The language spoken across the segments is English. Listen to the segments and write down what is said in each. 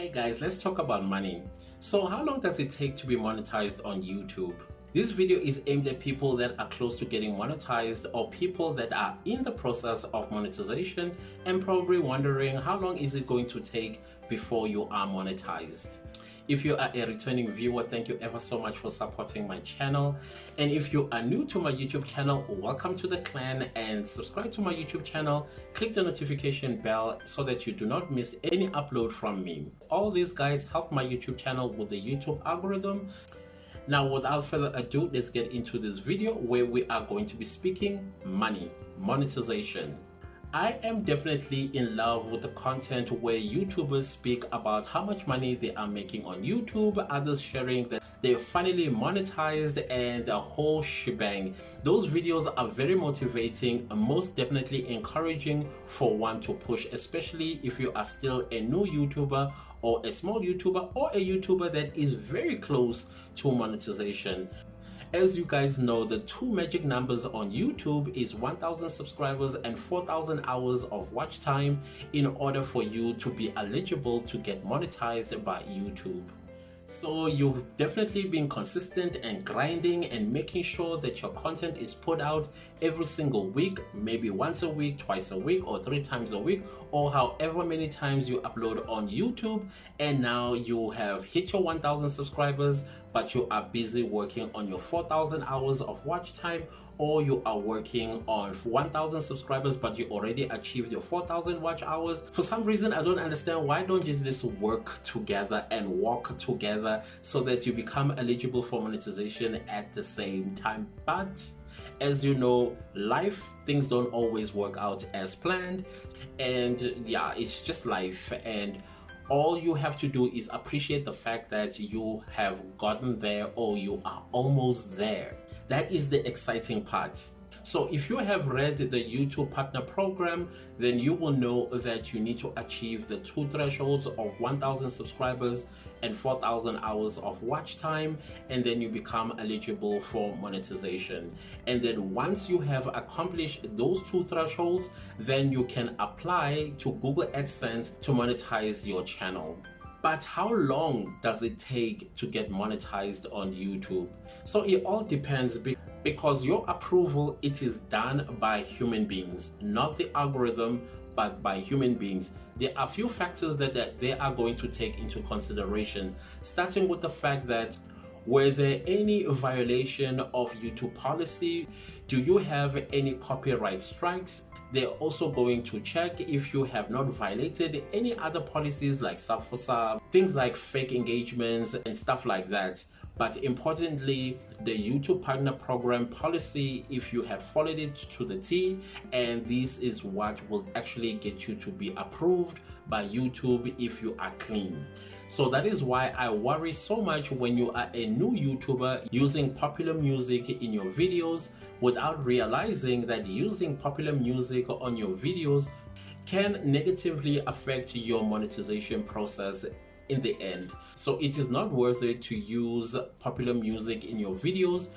Hey guys, let's talk about money. So how long does it take to be monetized on YouTube? This video is aimed at people that are close to getting monetized or people that are in the process of monetization and probably wondering how long is it going to take before you are monetized. If you are a returning viewer, thank you ever so much for supporting my channel. And if you are new to my YouTube channel, welcome to the clan and subscribe to my YouTube channel. Click the notification bell so that you do not miss any upload from me. All these guys help my YouTube channel with the YouTube algorithm. Now, without further ado, let's get into this video where we are going to be speaking money, monetization. I am definitely in love with the content where YouTubers speak about how much money they are making on YouTube, others sharing that they're finally monetized and the whole shebang. Those videos are very motivating and most definitely encouraging for one to push, especially if you are still a new YouTuber or a small YouTuber or a YouTuber that is very close to monetization. As you guys know, the two magic numbers on YouTube is 1,000 subscribers and 4,000 hours of watch time in order for you to be eligible to get monetized by YouTube. So you've definitely been consistent and grinding and making sure that your content is put out every single week, maybe once a week, twice a week, or 3 times a week, or however many times you upload on YouTube. And now you have hit your 1,000 subscribers, but you are busy working on your 4,000 hours of watch time, or you are working on 1,000 subscribers but you already achieved your 4,000 watch hours. For some reason I don't understand, why don't you just work together and walk together so that you become eligible for monetization at the same time? But as you know, life, things don't always work out as planned, and yeah, it's just life, and all you have to do is appreciate the fact that you have gotten there or you are almost there. That is the exciting part. So if you have read the YouTube Partner Program, then you will know that you need to achieve the 2 thresholds of 1,000 subscribers and 4,000 hours of watch time, and then you become eligible for monetization. And then once you have accomplished those 2 thresholds, then you can apply to Google Adsense to monetize your channel. But how long does it take to get monetized on YouTube? So it all depends, because your approval, it is done by human beings, not the algorithm, but by human beings. There are a few factors that they are going to take into consideration, starting with the fact that, were there any violation of YouTube policy? Do you have any copyright strikes? They're also going to check if you have not violated any other policies like sub for sub, things like fake engagements and stuff like that. But importantly, the YouTube Partner Program policy, if you have followed it to the T, and this is what will actually get you to be approved by YouTube if you are clean. So that is why I worry so much when you are a new YouTuber using popular music in your videos without realizing that using popular music on your videos can negatively affect your monetization process in the end. So it is not worth it to use popular music in your videos.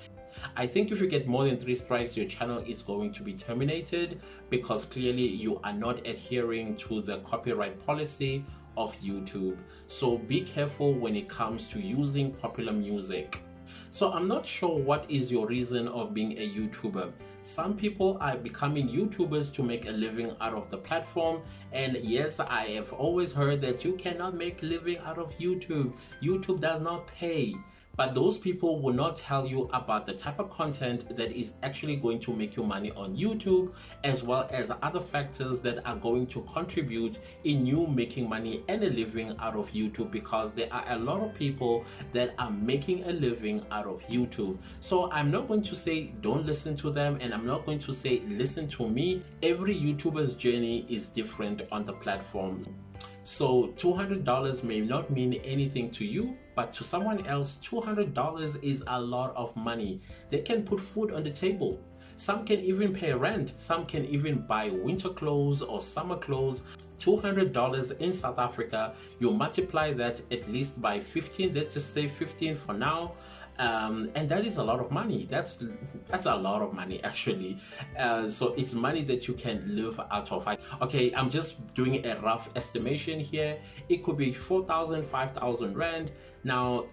I think if you get more than 3 strikes, your channel is going to be terminated, because clearly you are not adhering to the copyright policy of YouTube. So be careful when it comes to using popular music. So I'm not sure what is your reason of being a YouTuber. Some people are becoming YouTubers to make a living out of the platform, and yes, I have always heard that you cannot make a living out of YouTube. YouTube does not pay. But those people will not tell you about the type of content that is actually going to make you money on YouTube, as well as other factors that are going to contribute in you making money and a living out of YouTube, because there are a lot of people that are making a living out of YouTube. So I'm not going to say don't listen to them, and I'm not going to say listen to me. Every YouTuber's journey is different on the platform. So $200 may not mean anything to you, but to someone else, $200 is a lot of money. They can put food on the table. Some can even pay rent. Some can even buy winter clothes or summer clothes. $200 in South Africa, you multiply that at least by 15, let's just say 15 for now. And that is a lot of money. That's a lot of money actually. So it's money that you can live out of. Okay, I'm just doing a rough estimation here. It could be 4,000, 5,000 rand. Now,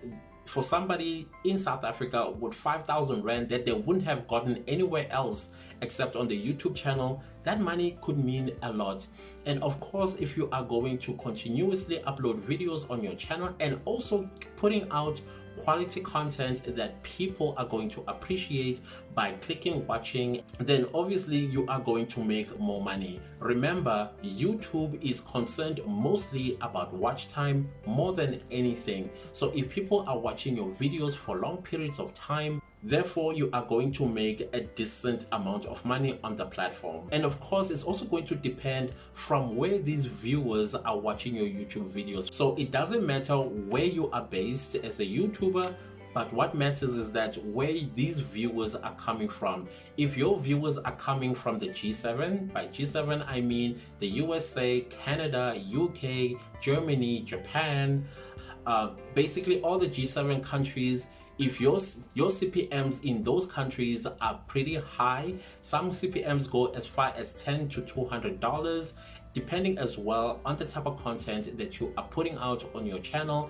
for somebody in South Africa with 5,000 rand that they wouldn't have gotten anywhere else except on the YouTube channel, that money could mean a lot. And of course, if you are going to continuously upload videos on your channel and also putting out quality content that people are going to appreciate by clicking watching, then obviously you are going to make more money. Remember, YouTube is concerned mostly about watch time more than anything. So if people are watching your videos for long periods of time, therefore you are going to make a decent amount of money on the platform. And of course, it's also going to depend from where these viewers are watching your YouTube videos. So it doesn't matter where you are based as a YouTuber, but what matters is that where these viewers are coming from. If your viewers are coming from the G7, by G7 I mean the USA, Canada, UK, Germany, Japan, basically all the G7 countries, if your CPMs in those countries are pretty high, some CPMs go as far as $10 to $200, depending as well on the type of content that you are putting out on your channel.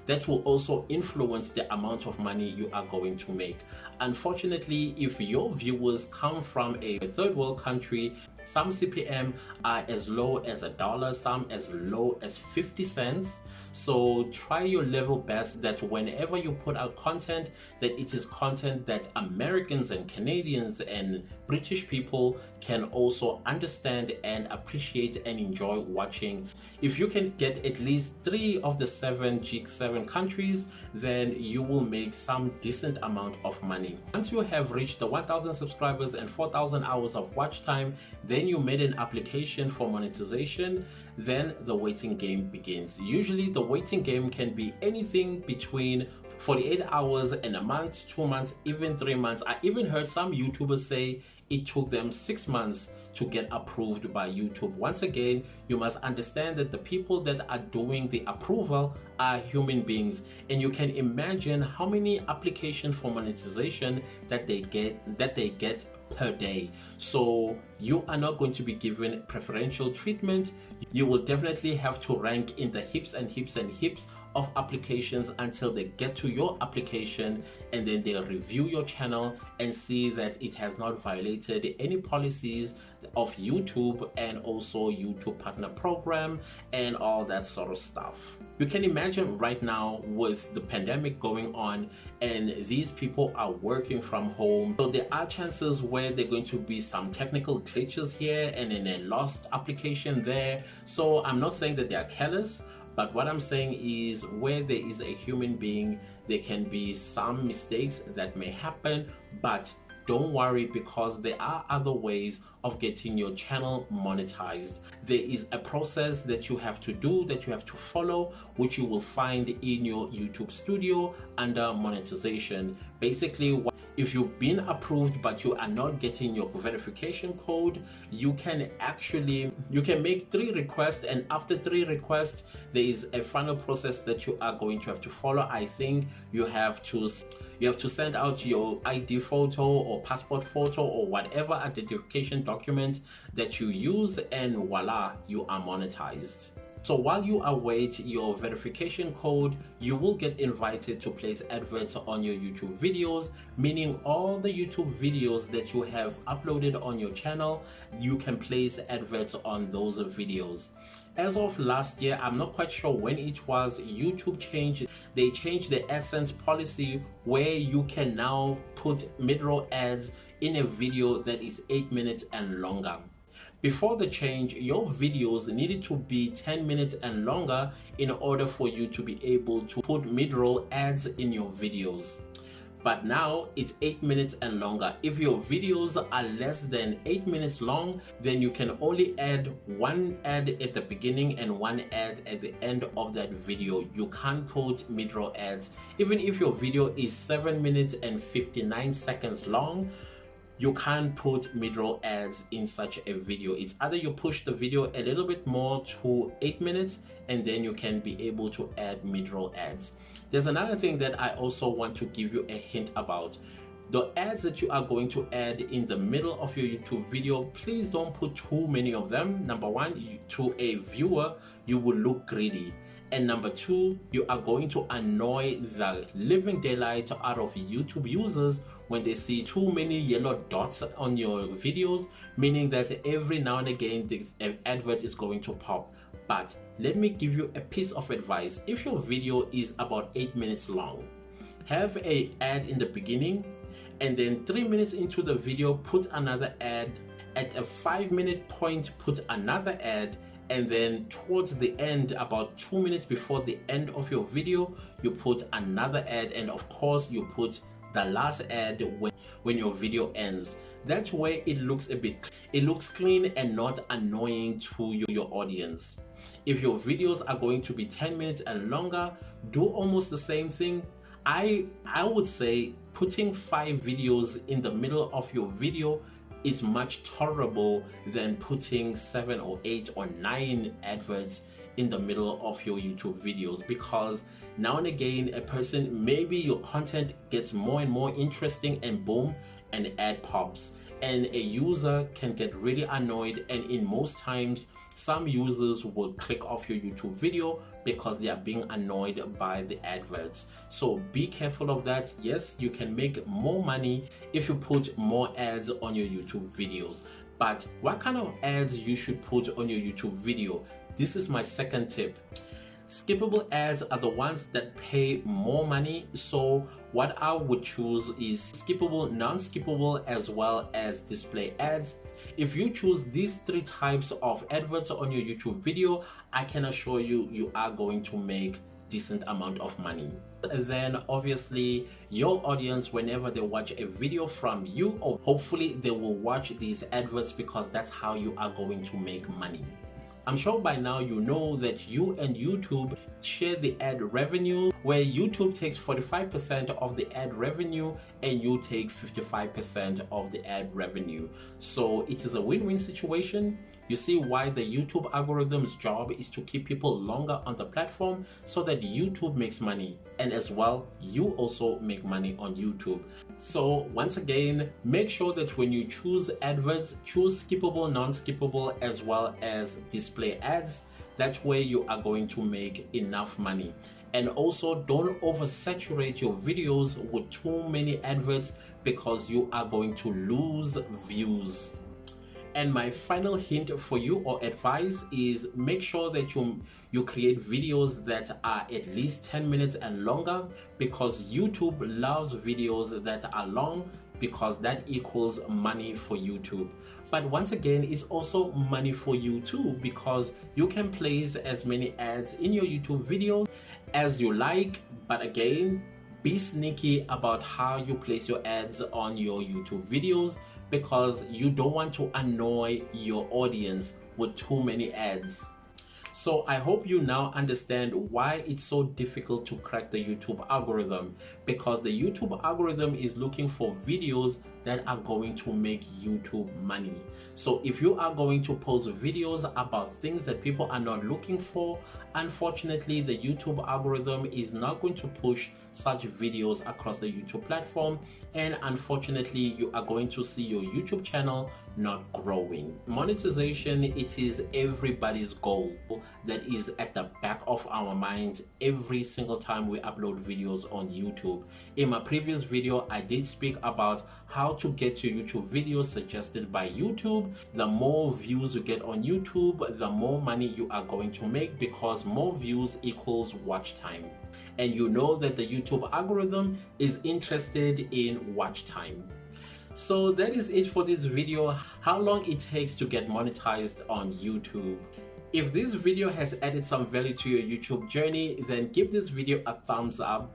That will also influence the amount of money you are going to make. Unfortunately, if your viewers come from a third world country, some CPM are as low as $1, some as low as 50 cents. So try your level best that whenever you put out content, that it is content that Americans and Canadians and British people can also understand and appreciate and enjoy watching. If you can get at least 3 of the 7 G7 countries, then you will make some decent amount of money. Once you have reached the 1,000 subscribers and 4,000 hours of watch time, then you made an application for monetization, then the waiting game begins. Usually the waiting game can be anything between 48 hours and a month, 2 months, even 3 months. I even heard some YouTubers say it took them 6 months to get approved by YouTube. Once again, you must understand that the people that are doing the approval are human beings, and you can imagine how many applications for monetization that they get per day. So you are not going to be given preferential treatment. You will definitely have to rank in the heaps and heaps and heaps of applications until they get to your application, and then they'll review your channel and see that it has not violated any policies of YouTube and also YouTube partner program and all that sort of stuff. You can imagine right now with the pandemic going on and these people are working from home, so there are chances where there are going to be some technical glitches here and then a lost application there. So I'm not saying that they are careless, but what I'm saying is where there is a human being, there can be some mistakes that may happen, but don't worry, because there are other ways of getting your channel monetized. There is a process that you have to do, that you have to follow, which you will find in your YouTube studio under monetization. Basically, if you've been approved but you are not getting your verification code, you can make 3 requests, and after 3 requests there is a final process that you are going to have to follow. I think you have to send out your ID photo or passport photo or whatever identification document that you use, and voila, you are monetized. So while you await your verification code, you will get invited to place adverts on your YouTube videos, meaning all the YouTube videos that you have uploaded on your channel, you can place adverts on those videos. As of last year, I'm not quite sure when it was, YouTube changed the AdSense policy where you can now put mid-roll ads in a video that is 8 minutes and longer. Before the change, your videos needed to be 10 minutes and longer in order for you to be able to put mid-roll ads in your videos. But now it's 8 minutes and longer. If your videos are less than 8 minutes long, then you can only add 1 ad at the beginning and 1 ad at the end of that video. You can't put mid-roll ads. Even if your video is 7 minutes and 59 seconds long, you can't put mid-roll ads in such a video. It's either you push the video a little bit more to 8 minutes and then you can be able to add mid-roll ads. There's another thing that I also want to give you a hint about. The ads that you are going to add in the middle of your YouTube video, please don't put too many of them. Number one, to a viewer, you will look greedy. And number two, you are going to annoy the living daylight out of YouTube users when they see too many yellow dots on your videos, meaning that every now and again the advert is going to pop. But let me give you a piece of advice. If your video is about 8 minutes long, have an ad in the beginning, and then 3 minutes into the video put another ad. At a 5-minute point put another ad, and then towards the end, about 2 minutes before the end of your video, you put another ad, and of course you put the last ad when your video ends. That way it looks clean and not annoying to your audience. If your videos are going to be 10 minutes and longer, do almost the same thing. I would say putting 5 videos in the middle of your video is much tolerable than putting 7 or 8 or 9 adverts in the middle of your YouTube videos, because now and again maybe your content gets more and more interesting and boom, an ad pops and a user can get really annoyed, and in most times some users will click off your YouTube video because they are being annoyed by the adverts. So be careful of that. Yes, you can make more money if you put more ads on your YouTube videos, but what kind of ads you should put on your YouTube video? This is my second tip. Skippable ads are the ones that pay more money. So what I would choose is skippable, non-skippable, as well as display ads. If you choose these 3 types of adverts on your YouTube video, I can assure you, you are going to make decent amount of money. Then obviously your audience, whenever they watch a video from you, or hopefully they will watch these adverts, because that's how you are going to make money. I'm sure by now you know that you and YouTube share the ad revenue, where YouTube takes 45% of the ad revenue and you take 55% of the ad revenue. So it is a win-win situation. You see why the YouTube algorithm's job is to keep people longer on the platform so that YouTube makes money, and as well you also make money on YouTube. So once again, make sure that when you choose adverts, choose skippable, non-skippable, as well as display ads. That way you are going to make enough money. And also don't oversaturate your videos with too many adverts, because you are going to lose views. And my final hint for you, or advice, is make sure that you create videos that are at least 10 minutes and longer, because YouTube loves videos that are long, because that equals money for YouTube. But once again, it's also money for you too, because you can place as many ads in your YouTube videos as you like. But again, be sneaky about how you place your ads on your YouTube videos, because you don't want to annoy your audience with too many ads. So I hope you now understand why it's so difficult to crack the YouTube algorithm, because the YouTube algorithm is looking for videos that are going to make YouTube money. So if you are going to post videos about things that people are not looking for, unfortunately the YouTube algorithm is not going to push such videos across the YouTube platform, and unfortunately you are going to see your YouTube channel not growing. Monetization, it is everybody's goal that is at the back of our minds every single time we upload videos on YouTube. In my previous video, I did speak about how to get your YouTube videos suggested by YouTube. The more views you get on YouTube, the more money you are going to make, because more views equals watch time. And you know that the YouTube algorithm is interested in watch time. So that is it for this video, how long it takes to get monetized on YouTube. If this video has added some value to your YouTube journey, then give this video a thumbs up.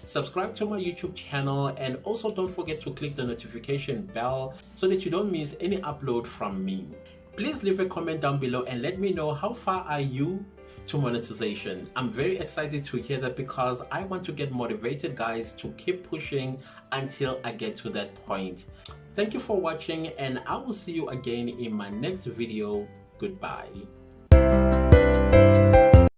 Subscribe to my YouTube channel, and also don't forget to click the notification bell so that you don't miss any upload from me. Please leave a comment down below and let me know how far are you to monetization. I'm very excited to hear that, because I want to get motivated, guys, to keep pushing until I get to that point. Thank you for watching, and I will see you again in my next video. Goodbye.